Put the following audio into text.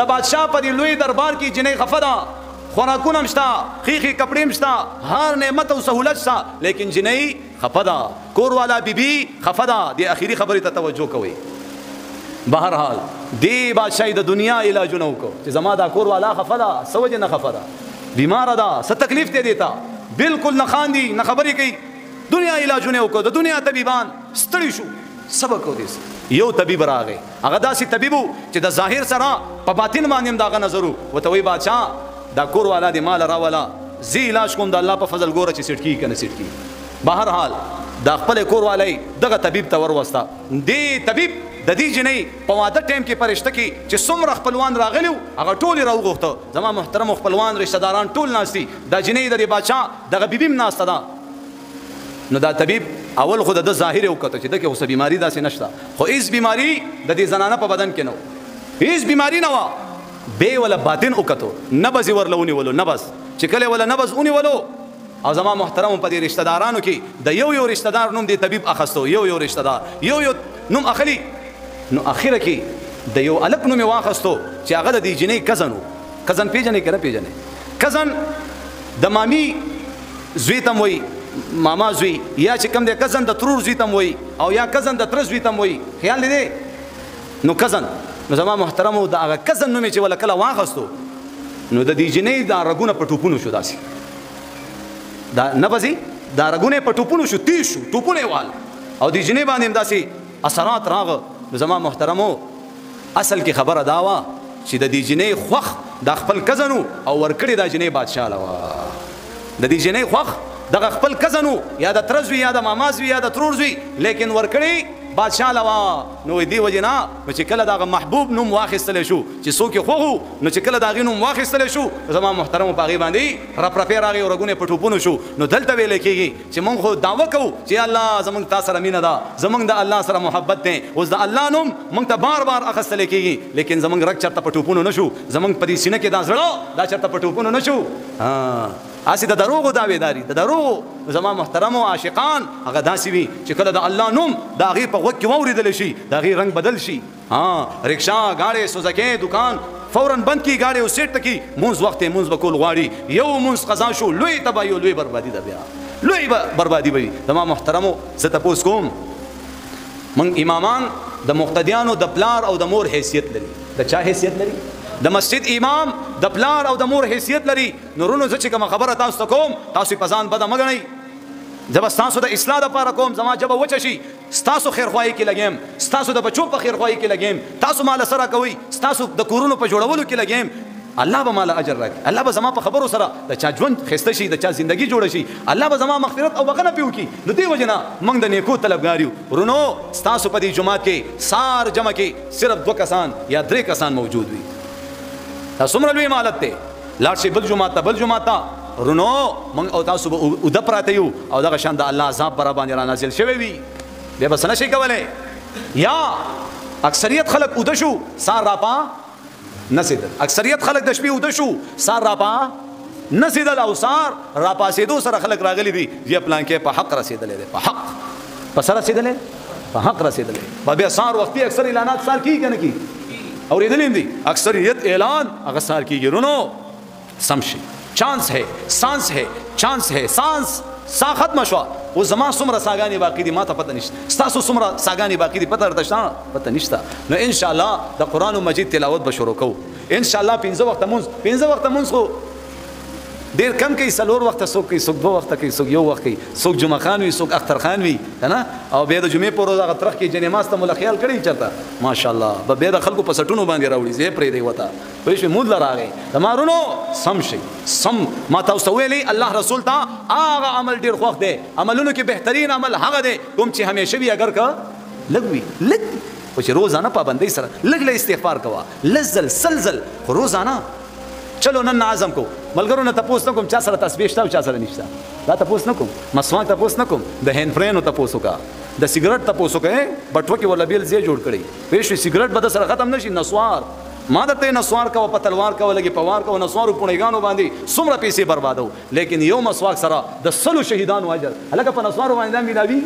د بادشاہ په دې لوی دربار کې جنې خفه ده، خوراکونه هم شته، خیخي کپړې هم شته، هر نعمت او سهولت شته، لیکن جنې خفه ده، کور والا بیبي خفه ده. د اخیری خبرې ته توجه کوئ. بهرحال دې بادشاہي د دنیا علاجونه وکړو چې زما دا کور والا خفه ده، څه وجې نه خفه ده، بیماره ده، څه تکلیف ته دیتا، بالکل نه خاندي نه خبرې کوي. دنیا علاجونه وکړو، د دنیا طبيبان ستړي شو، سبق ودیس. یو طبيب راغی، هغه داسې طبيب چې د ظاهر سره په باطن باندې هم داغه نظر وته وی بادشاہ دا کور والا دی مال راولا، زی علاج کوم د الله په فضل ګوره چې سټ کی کنه سټ کی. بهرحال دا خپل کور والی دغه طبيب ته وروستا. دې طبيب د دې جنې په واده ټیم کې پرشته کې چې څومره خپلوان راغلیو هغه ټول راوغوښته. زما محترم خپلوان رشتہ داران ټول ناشتي، دا جنې د بادشاہ دغه بیبیم ناشته ده. نو دا طبيب اول خود د ظاهر وکړه چې دغه اوسه بیماری داسې نشته، خو هیڅ بیماری د دې زنانه په بدن کې نه و، هیڅ بیماری نه و. به ولا باطن وکړو، نبض ورلونی ولو، نبض چې کله ولا نبض اونې ولو. او زما محترم په دې رشتہ دارانو کې د یو رشتہ دار نوم دی طبيب اخستو، یو رشتہ دار یو نوم اخلي. نو اخره کې د یو الک نوم واخستو چې هغه د دې جنې کزنو. کزن پیژنې کنه پیژنې؟ کزن د مامي زوی تم وای، ماما زوی، یا چې کوم د کزن د ترور زوی تم وای، او یا کزن د تر زوی تم وای. خیال دې نو کزن. نو زما محترم د هغه کزن نوم چې ولا کله واخستو، نو د دې جنې دا رګونه په ټوپونو شو، داسي دا نه بزي دا رګونه په ټوپونو شو، تیز شو ټوپونه وال، او دې جنې باندې داسي اثرات راغ. نو زما محترمو اصل کې خبره دا وا چې د دې جنې خوخ د خپل کزنو او ورکړي د جنې بادشاہ لوا. د دې جنې خوخ د خپل کزنو یا د ترزوی یا د مامازوی یا د ترورزوی، لیکن ورکړي بادشاہ لوا. نو دی وجنا چې کله دا محبوب نوم واخیستل شو چې څوک خو نو چې کله دا غي نوم واخیستل شو، زما محترم پاغي باندې رپ رپې راغی او رګونه پټوپونو شو. نو دلته ویل کېږي چې مونږ خو دعوه کوو چې الله زمونږ تاسو سره مینه ده، زمونږ د الله سره محبت ده. اوس د الله نوم مونږ ته بار بار اخیستل کېږي، لیکن زمونږ رګ چرته پټوپونو نشو، زمونږ په دې سینه کې دا زړه دا چرته پټوپونو نشو. اسی د دروغ داویداری د دروغ. زما محترم او عاشقان هغه داسې وي چې کله د الله نوم دا غي په وخت کې ووریدل شي، دا غي رنگ بدل شي. رکشا گاڑی سوزکې دکان فورا بند کی گاڑی او سیټ کی مونږ وخت مونږ وکول غواړي، یو مونږ قضا شو، لوی تباہی او لوی بربادي ده، بیا لوی بربادي وي. زما محترم زه تاسو کوم من امامان د مقتدیانو د پلار او د مور حیثیت لري. د چا حیثیت لري؟ د مسجد امام د پلار او د مور حیثیت لري. نورونو زه چې کوم خبره تاسو ته کوم، تاسو په ځان بده مګنئ. جب تاسو د اصلاح لپاره کوم، زما جب وچه شي تاسو خیرخواهی کې لګیم، تاسو د بچو په خیرخواهی کې لګیم، تاسو مال سره کوي، تاسو د کورونو په جوړولو کې لګیم، الله به مال اجر راکړي. الله به زما په خبرو سره د چا ژوند خسته شي، د چا ژوندۍ جوړ شي، الله به زما مغفرت او بخښنه پیو کی. نو دی وجنا موږ د نیکو طلبګار یو. ورونو تاسو په دې جمعات کې سار جمع کې صرف 2 کسان یا 3 کسان موجود وي. دا څومره لوی مالت دی. لاړ شي بل جمعات ته بل جمعات ته، ورونو موږ او تاسو به ود پراته یو او دغه شان د الله عذاب برابر باندې را نازل شوی وي. بیا بس نه شي کولای. یا اکثریت خلک ود شو سار راپا نسیدل، اکثریت خلک د شپې ود شو سار راپا نسیدل، او سار راپا سیدو سره خلک راغلي دي یا پلان کې په حق رسیدلې ده، په حق په سره رسیدلې، په حق رسیدلې. بیا سار وختي اکثر اعلانات سال کی کنه کی اوریدلې دي، اکثریت اعلان هغه سار کیږي. رونو سمشي چانس ہے، سانس ہے، چانس ہے، سانس سا ختم شو. او زما څومره ساګانی باقی دي ما ته پته نشته، تاسو څومره ساګانی باقی دي پته ورته پته نشته. نو ان شاء الله د قران مجید تلاوت به شروع کوو ان شاء الله. 15 وخت مونږ خو ډیر کم کوي، 4 وخت څوک کوي، څوک 2 وخت کوي، څوک 1 وخت کوي، څوک جمعه خان وي، څوک اختر خان وي کنه. او بیا د جمعې پر ورځ هغه ترخ کې جنې ماسته مول خیال کړی چرته ماشاءالله به بیا د خلکو په سټونو باندې راوړي زه پرې دی وتا وې شي مود لراغې تمارونو سم شي سم. ما تاسو ویلي الله رسول ته هغه عمل ډیر خوښ دی، عملونو کې بهترین عمل هغه دی کوم چې همیشه وي اگر کا لګوي لګ او چې روزانه پابندۍ سره لګ له استغفار کوا لزل سلزل روزانه. چلو نن عزم کو ملګرو نه تاسو کوم چا سره تسبیح شته او چا سره نشته، دا تاسو نه کوم، مسواک تاسو نه کوم، د هند فرینو تاسو کا، د سیګریټ تاسو کا، بټوه کې ولا بیل زی جوړ کړی پېښې سیګریټ به سره ختم نشي. نسوار ما دته نسوار کا په تلوار کا ولګي پوار کا نسوار پونېګانو باندې څومره پیسې بربادو، لیکن یو مسواک سره د 100 شهیدانو اجر هلکه په نسوار باندې ملاوي.